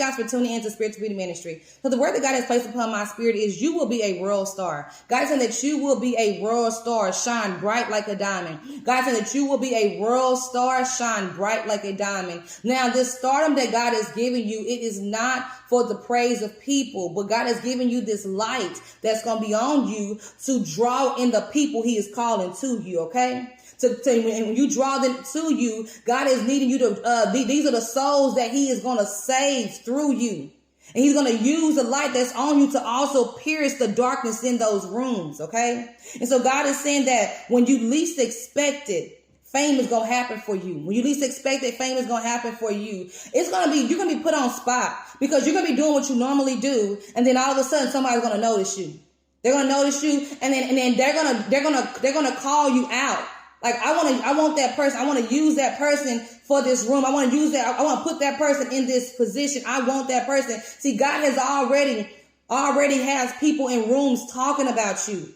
guys for tuning into Spiritual Beauty Ministry. So the word that God has placed upon my spirit is you will be a world star. God is saying that you will be a world star, shine bright like a diamond. God is saying that you will be a world star, shine bright like a diamond. Now, this stardom that God has given you, it is not for the praise of people, but God has given you this light that's going to be on you to draw in the people he is calling to you, okay? And when you draw them to you, God is needing you to, these are the souls that he is going to save through you. And he's going to use the light that's on you to also pierce the darkness in those rooms, okay? And so God is saying that when you least expect it, fame is going to happen for you. When you least expect it, fame is going to happen for you. You're going to be put on spot because you're going to be doing what you normally do. And then all of a sudden somebody's going to notice you. They're going to notice you. And then they're going to call you out. Like, I want that person. I want to use that person for this room. I want to use that. I want to put that person in this position. I want that person. See, God has already has people in rooms talking about you.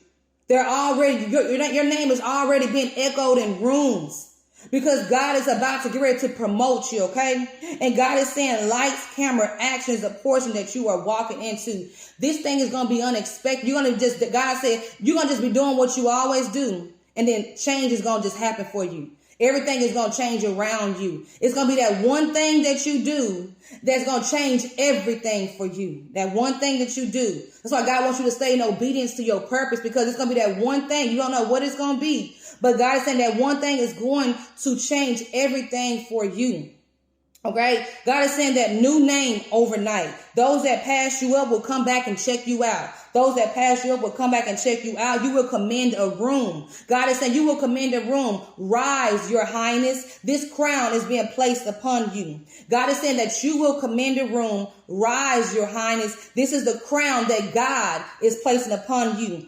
They're already, your name has already been echoed in rooms because God is about to get ready to promote you. Okay. And God is saying lights, camera, action is a portion that you are walking into. This thing is going to be unexpected. God said, you're going to just be doing what you always do. And then change is going to just happen for you. Everything is going to change around you. It's going to be that one thing that you do that's going to change everything for you. That one thing that you do. That's why God wants you to stay in obedience to your purpose, because it's going to be that one thing. You don't know what it's going to be, but God is saying that one thing is going to change everything for you. Okay, God is saying that new name overnight. Those that pass you up will come back and check you out. Those that pass you up will come back and check you out. You will commend a room. God is saying you will commend a room. Rise, your highness. This crown is being placed upon you. God is saying that you will commend a room. Rise, your highness. This is the crown that God is placing upon you.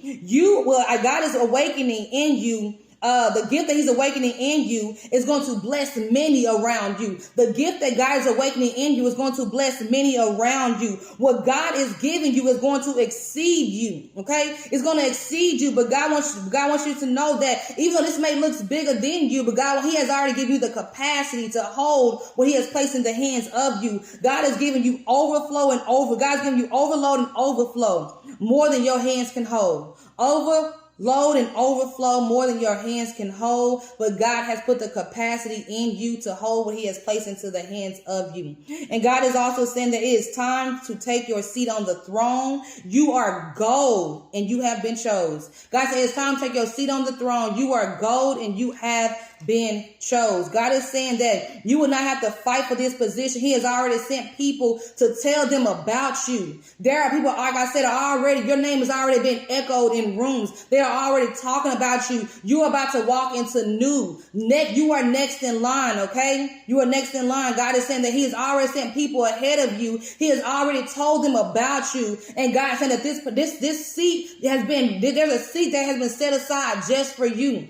God is awakening in you. The gift that he's awakening in you is going to bless many around you. The gift that God is awakening in you is going to bless many around you. What God is giving you is going to exceed you. Okay. It's going to exceed you, but God wants you to know that even though this may look bigger than you, but he has already given you the capacity to hold what he has placed in the hands of you. God has given you overflow and God's giving you overload and overflow more than your hands can hold. Load and overflow more than your hands can hold, but God has put the capacity in you to hold what he has placed into the hands of you. And God is also saying that it is time to take your seat on the throne. You are gold and you have been chosen. God said it's time to take your seat on the throne. You are gold and you have been chose. God is saying that you will not have to fight for this position. He has already sent people to tell them about you. There are people, like I said, your name has already been echoed in rooms. They are already talking about you. You are about to walk into you are next in line, okay? You are next in line. God is saying that he has already sent people ahead of you. He has already told them about you. And God is saying that this seat there's a seat that has been set aside just for you.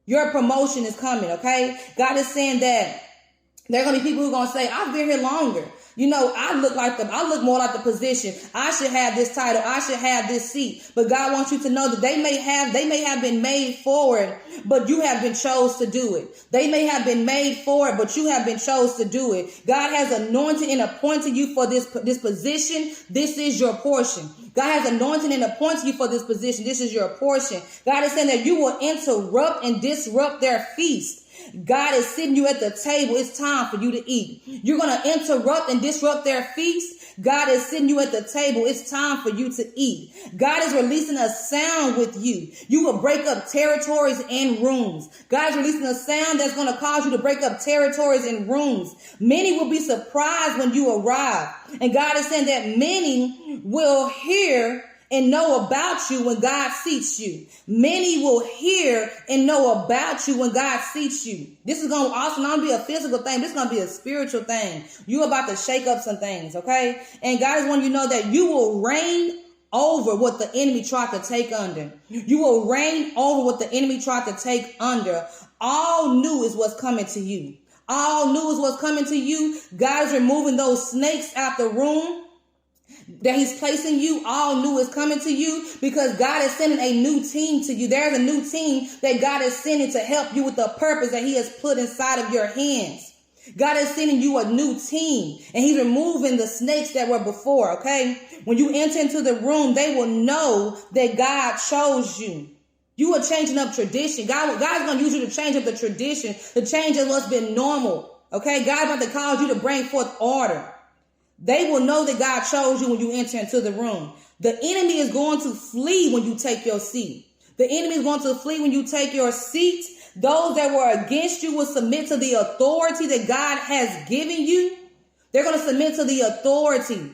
Your promotion is coming, okay? God is saying that there are going to be people who are going to say, I've been here longer. You know, I look more like the position. I should have this title. I should have this seat. But God wants you to know that they may have been made for it, but you have been chose to do it. They may have been made for it, but you have been chose to do it. God has anointed and appointed you for this position. This is your portion. God has anointed and appointed you for this position. This is your portion. God is saying that you will interrupt and disrupt their feast. God is sitting you at the table. It's time for you to eat. You're going to interrupt and disrupt their feast. God is sitting you at the table. It's time for you to eat. God is releasing a sound with you. You will break up territories and rooms. God is releasing a sound that's going to cause you to break up territories and rooms. Many will be surprised when you arrive. And God is saying that many will hear and know about you when God seats you. Many will hear and know about you when God seats you. This is going to also not be a physical thing. This is going to be a spiritual thing. You're about to shake up some things, okay? And God is wanting you to know that you will reign over what the enemy tried to take under. You will reign over what the enemy tried to take under. All new is what's coming to you. All new is what's coming to you. God is removing those snakes out the room that he's placing you. All new is coming to you because God is sending a new team to you. There's a new team that God is sending to help you with the purpose that he has put inside of your hands. God is sending you a new team, and he's removing the snakes that were before, okay? When you enter into the room, they will know that God chose you. You are changing up tradition. God's going to use you to change up the tradition, to change up what's been normal, okay? God's about to cause you to bring forth order. They will know that God chose you when you enter into the room. The enemy is going to flee when you take your seat. The enemy is going to flee when you take your seat. Those that were against you will submit to the authority that God has given you. They're going to submit to the authority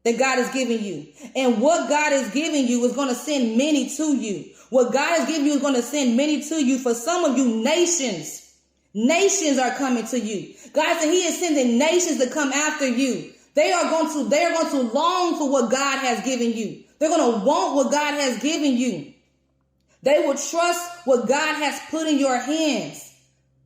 that God has given you. And what God has given you is going to send many to you. What God has given you is going to send many to you. For some of you, nations are coming to you. God said he is sending nations to come after you. They are going to long for what God has given you. They're going to want what God has given you. They will trust what God has put in your hands.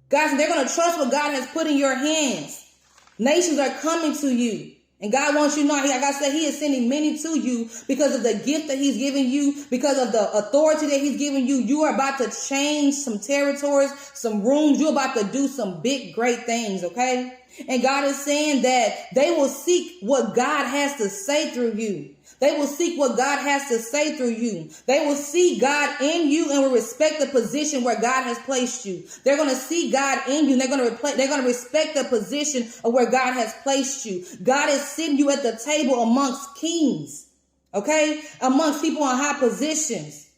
Guys, they're going to trust what God has put in your hands. Nations are coming to you. And God wants you to know, like I said, he is sending many to you because of the gift that he's given you, because of the authority that he's given you. You are about to change some territories, some rooms. You're about to do some big, great things, okay? And God is saying that they will seek what God has to say through you. They will seek what God has to say through you. They will see God in you and will respect the position where God has placed you. They're going to see God in you. And they're going to respect the position of where God has placed you. God is sitting you at the table amongst kings, okay? Amongst people in high positions.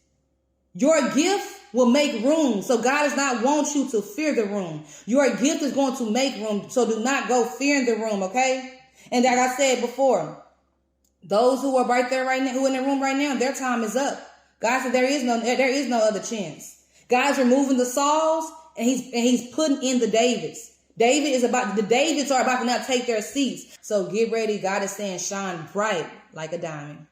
Your gift will make room. So God does not want you to fear the room. Your gift is going to make room. So do not go fearing the room, okay? And like I said before, those who are right there right now, who are in the room right now, their time is up. God said there is no other chance. God's removing the Sauls and he's putting in the Davids. The Davids are about to now take their seats. So get ready. God is saying shine bright like a diamond.